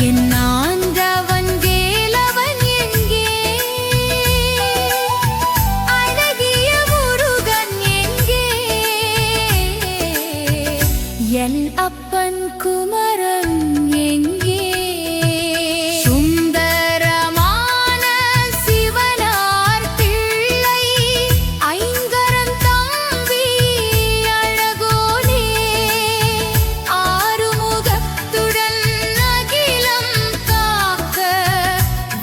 என் ஆண்டவன் வேலவன் எங்கே? அழகிய முருகன் எங்கே? என் அப்பன் குமரன் எங்கே? சுந்தரமான சிவனார் பிள்ளை ஐங்கரன் தம்பி அழகோனே, ஆறுமுகத்துடன் அகிலம் காக்க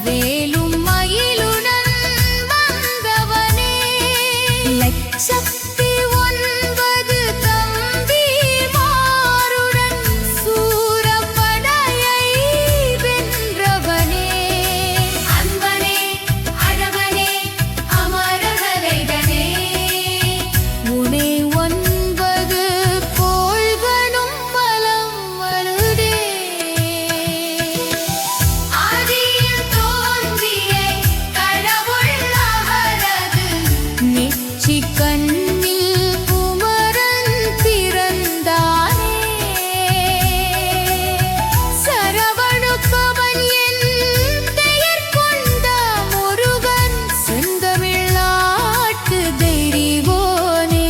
வேலும் மயிலுடன் வந்தவனே, லட்சத்தி 9 தம்பி மாருடன் சூரப்படையை வென்றவனே, அன்பனே அழகனே அமரகலைகனே, உனை 9 கோள்களும் பலம் வழுதே. ஆதியில் தோன்றிய கடவுள் அவரது நெற்றிக் கண்ணில் குமரன் பிறந்தானே, சரவணுபவன் என் பெயர் கொண்ட முருகன் செந்தமிழ்நாட்டு தெய்வனே,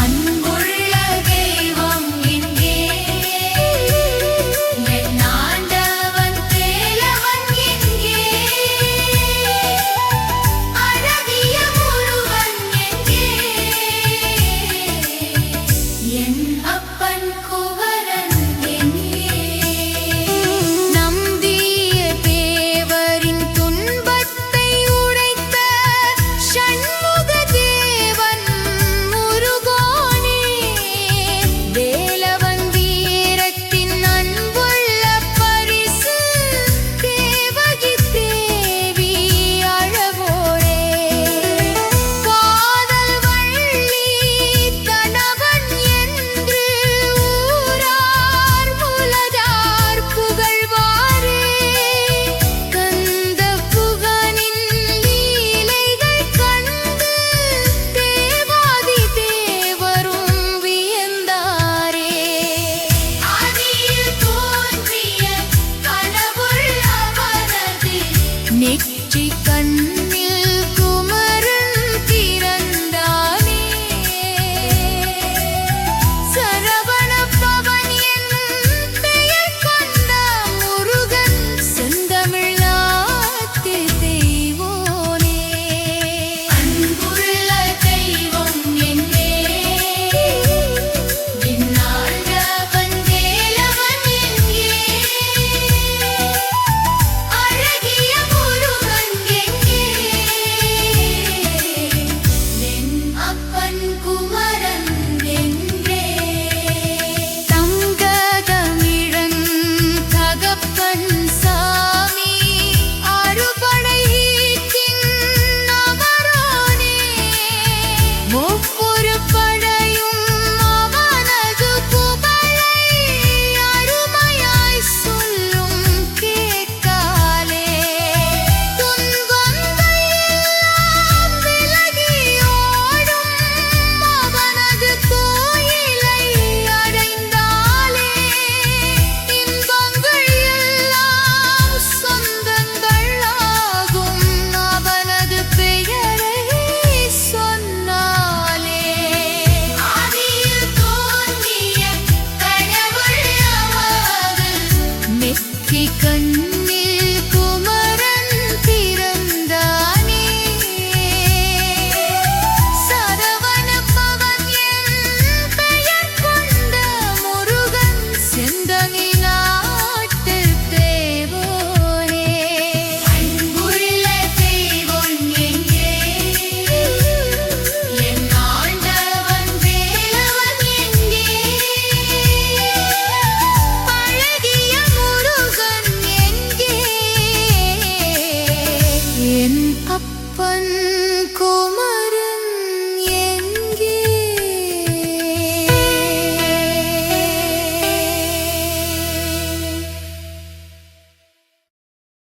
அன்புள்ள தெய்வம் எங்கே? என் ஆண்டவன் வேலவன் எங்கே? அழகிய முருகன் எங்கே? என் அப்பன் குமரன் எங்கே? நம்பிய தேவரின் துன்பத்தை உடைத்த சண்முக தேவன் முருகனே, வேலவன் வீரத்தின் அன்புள்ள பரிசு தேவகி தேவி அழகோரே, காதல் வள்ளி கணவன் என்று ஊரார் உலகார் புகழ்வாரே, கந்த புகனின் லீலைகள் கண்டு தேவாதி தேவரும் வியந்தாரே, ஆதியில் தோன்றிய கடவுள் அவரது நெற்றிக் கண்ணில் குமரன் பிறந்தானே, சரவணபவன் என் பெயர் கொண்ட முருகன் செந்தமிழ்நாட்டு தெய்வனே, அன்புள்ள தெய்வம் எங்கே? என் ஆண்டவன் வேலவன் எங்கே? அழகிய முருகன் எங்கே? என் அப்பன் குமரன் எங்கே? தங்கதமிழன் தகப்பன் சாமி அறுபடை ஈட்டின் அமரோனே, ஒவ்வொரு படையும் அவனது புகழை அருமையாய் சொல்லும் கேட்டாலே, துன்பங்கள் எல்லாம் விலகியோடும் அவனது கோயிலை அடைந்தாலே, இன்பங்கள் எல்லாம் சொந்தங்களாகும் அவனது பெயரை சொன்னாலே, ஆதியில் தோன்றிய கடவுள் அவரது நெற்றிக் கண்ணில் குமரன் பிறந்தானே, சரவணபவன் என் பெயர் கொண்ட முருகன் செந்தனி நாட்டு தேவனே, அன்புள்ள தெய்வம் எங்கே? என் ஆண்டவன் வேலவன் எங்கே? அழகிய முருகன் எங்கே? என் அப்பன் குமரன்